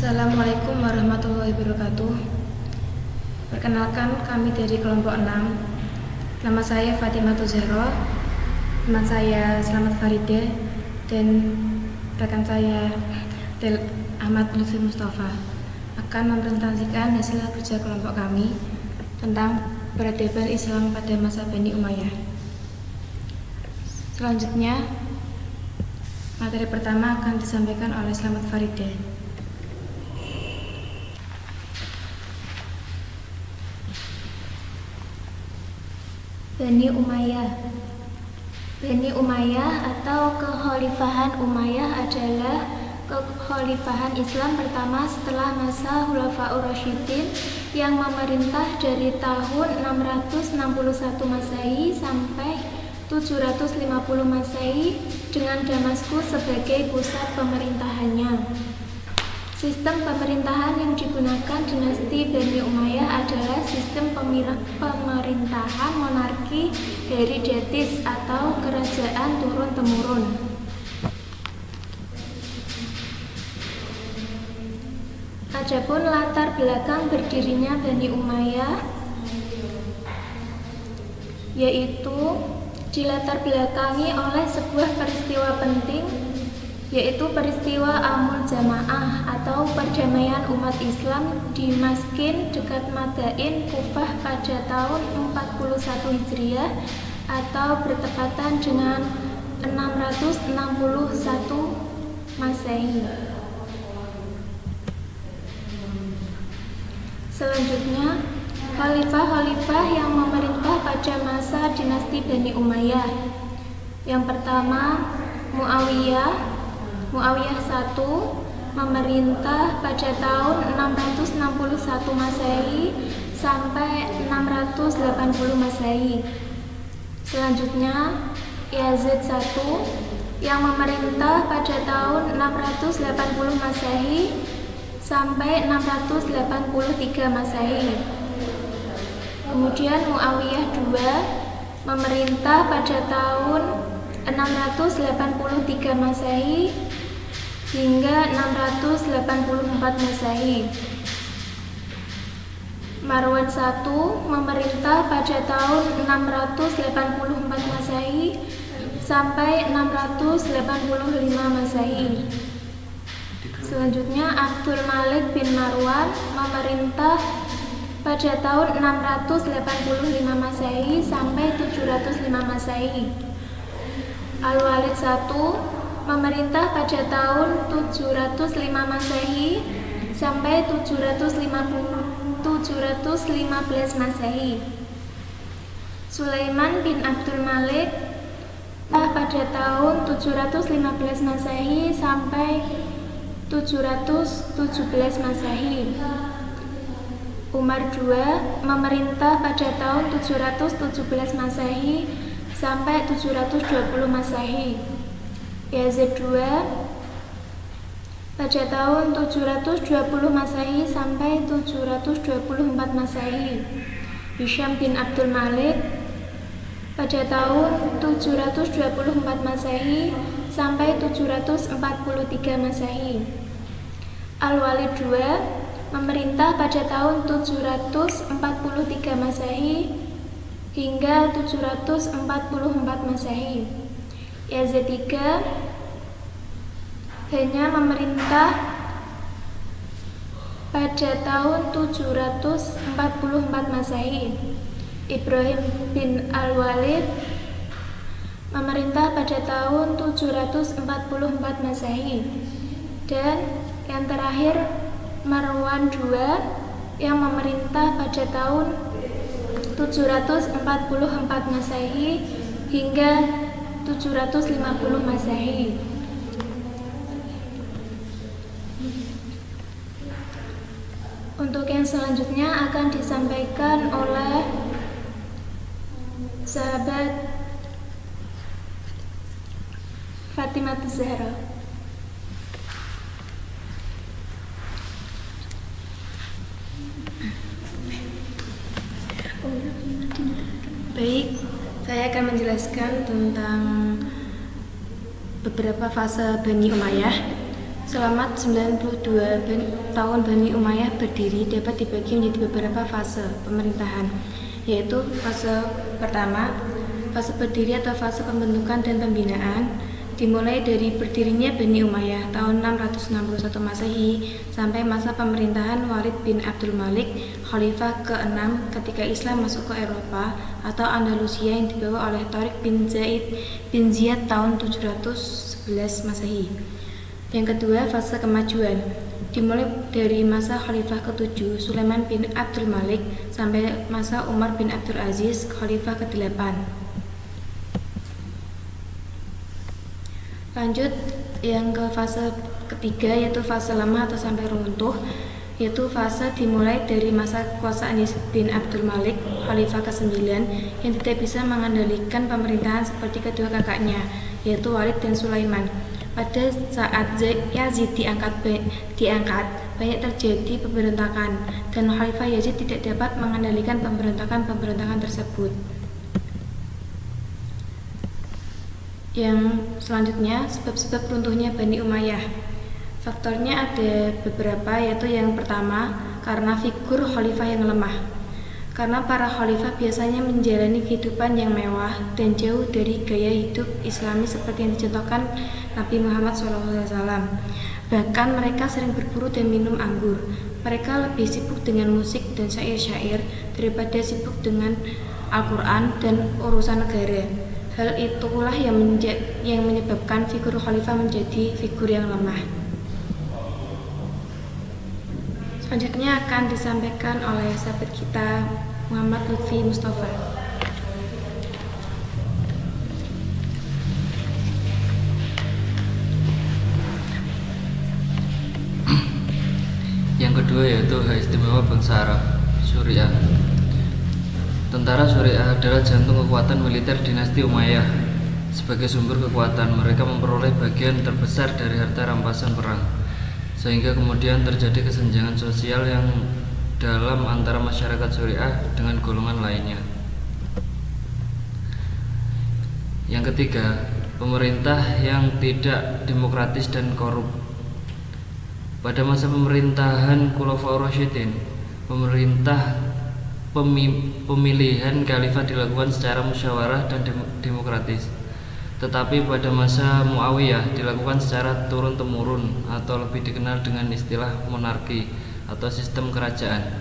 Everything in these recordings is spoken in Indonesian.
Assalamualaikum warahmatullahi wabarakatuh. Perkenalkan, kami dari kelompok 6. Nama saya Fatimatul Zahra, teman saya Selamat Faride, dan rekan saya Ahmad Lutfi Mustafa akan mempresentasikan hasil kerja kelompok kami tentang peradaban Islam pada masa Bani Umayyah. Selanjutnya, materi pertama akan disampaikan oleh Selamat Faride. Bani Umayyah. Bani Umayyah atau Kekhalifahan Umayyah adalah kekhalifahan Islam pertama setelah masa Khulafaur Rasyidin yang memerintah dari tahun 661 Masehi sampai 750 Masehi dengan Damaskus sebagai pusat pemerintahannya. Sistem pemerintahan yang digunakan dinasti Bani Umayyah adalah sistem pemerintahan monarki hereditaris atau kerajaan turun-temurun. Adapun latar belakang berdirinya Bani Umayyah yaitu dilatar belakangi oleh sebuah peristiwa penting, yaitu peristiwa Amul Jamaah atau perdamaian umat Islam di Maskin dekat Madain, Kufah pada tahun 41 Hijriah atau bertepatan dengan 661 Masehi. Selanjutnya, khalifah-khalifah yang memerintah pada masa dinasti Bani Umayyah. Yang pertama, Muawiyah I memerintah pada tahun 661 Masehi sampai 680 Masehi. Selanjutnya, Yazid I yang memerintah pada tahun 680 Masehi sampai 683 Masehi. Kemudian Muawiyah II memerintah pada tahun 683 Masehi hingga 684 Masehi. Marwan I memerintah pada tahun 684 Masehi sampai 685 Masehi. Selanjutnya, Abdul Malik bin Marwan memerintah pada tahun 685 Masehi sampai 705 Masehi. Al-Walid I memerintah pada tahun 705 Masehi sampai 715 Masehi. Sulaiman bin Abdul Malik pada tahun 715 Masehi sampai 717 Masehi. Umar II memerintah pada tahun 717 Masehi sampai 720 Masehi. Yazid II pada tahun 720 Masehi sampai 724 Masehi. Hisham bin Abdul Malik pada tahun 724 Masehi sampai 743 Masehi. Al-Walid II memerintah pada tahun 743 Masehi hingga 744 Masehi. Yazid III hanya memerintah pada tahun 744 Masehi. Ibrahim bin Al-Walid memerintah pada tahun 744 Masehi. Dan yang terakhir, Marwan II yang memerintah pada tahun 744 Masehi hingga 750 Masehi. Untuk yang selanjutnya akan disampaikan oleh sahabat Fatimatul Zahra. Baik, saya akan menjelaskan tentang beberapa fase Bani Umayyah. Selamat 92 tahun Bani Umayyah berdiri dapat dibagi menjadi beberapa fase pemerintahan, yaitu fase pertama, fase berdiri atau fase pembentukan dan pembinaan, dimulai dari berdirinya Bani Umayyah tahun 661 Masehi sampai masa pemerintahan Walid bin Abdul Malik, Khalifah ke-6 ketika Islam masuk ke Eropa atau Andalusia yang dibawa oleh Tariq bin Zaid bin Ziyad tahun 711 Masehi. Yang kedua, fase kemajuan, dimulai dari masa Khalifah ke-7 Sulaiman bin Abdul Malik sampai masa Umar bin Abdul Aziz, Khalifah ke-8. Lanjut yang ke fase ketiga, yaitu fase lemah atau sampai runtuh, yaitu fase dimulai dari masa kekuasaan Yazid bin Abdul Malik, Khalifah ke-9 yang tidak bisa mengendalikan pemerintahan seperti kedua kakaknya, yaitu Walid dan Sulaiman. Pada saat Yazid diangkat, banyak terjadi pemberontakan dan Khalifah Yazid tidak dapat mengendalikan pemberontakan tersebut. Yang selanjutnya, sebab-sebab runtuhnya Bani Umayyah. Faktornya ada beberapa, yaitu yang pertama, karena figur khalifah yang lemah. Karena para khalifah biasanya menjalani kehidupan yang mewah dan jauh dari gaya hidup Islami seperti yang dicontohkan Nabi Muhammad SAW. Bahkan mereka sering berburu dan minum anggur. Mereka lebih sibuk dengan musik dan syair-syair daripada sibuk dengan Al-Quran dan urusan negara. Hal itulah yang menyebabkan figur khalifah menjadi figur yang lemah. Selanjutnya akan disampaikan oleh sahabat kita Muhammad Lutfi Mustafa. Yang kedua yaitu hak istimewa bangsa Arab, Syuriah. Tentara Syuriah adalah jantung kekuatan militer dinasti Umayyah. Sebagai sumber kekuatan, mereka memperoleh bagian terbesar dari harta rampasan perang, sehingga kemudian terjadi kesenjangan sosial yang dalam antara masyarakat Syuriah dengan golongan lainnya. Yang ketiga, pemerintah yang tidak demokratis dan korup. Pada masa pemerintahan Khulafaur Rasyidin, pemilihan khalifah dilakukan secara musyawarah dan demokratis. Tetapi pada masa Muawiyah dilakukan secara turun-temurun atau lebih dikenal dengan istilah monarki atau sistem kerajaan.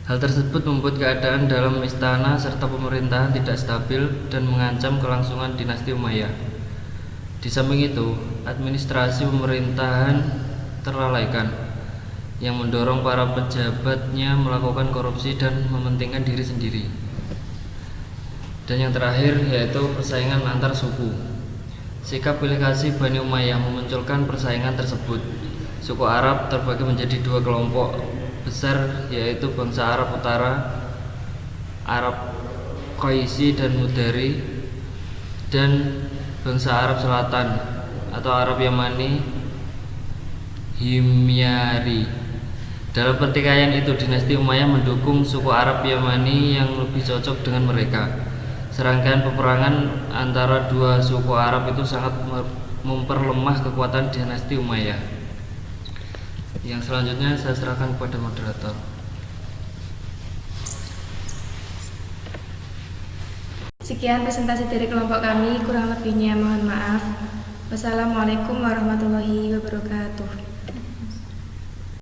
Hal tersebut membuat keadaan dalam istana serta pemerintahan tidak stabil dan mengancam kelangsungan dinasti Umayyah. Di samping itu, administrasi pemerintahan terlalaikan yang mendorong para pejabatnya melakukan korupsi dan mementingkan diri sendiri. Dan yang terakhir yaitu persaingan antar suku. Sikap pilih kasih Bani Umayyah memunculkan persaingan tersebut. Suku Arab terbagi menjadi dua kelompok besar, yaitu bangsa Arab Utara, Arab Qaisi dan Mudari, dan bangsa Arab Selatan atau Arab Yamani, Himyari. Dalam pertikaian itu, dinasti Umayyah mendukung suku Arab Yamani yang lebih cocok dengan mereka. Serangkaian peperangan antara dua suku Arab itu sangat memperlemah kekuatan dinasti Umayyah. Yang selanjutnya saya serahkan kepada moderator. Sekian presentasi dari kelompok kami, kurang lebihnya mohon maaf. Wassalamualaikum warahmatullahi wabarakatuh.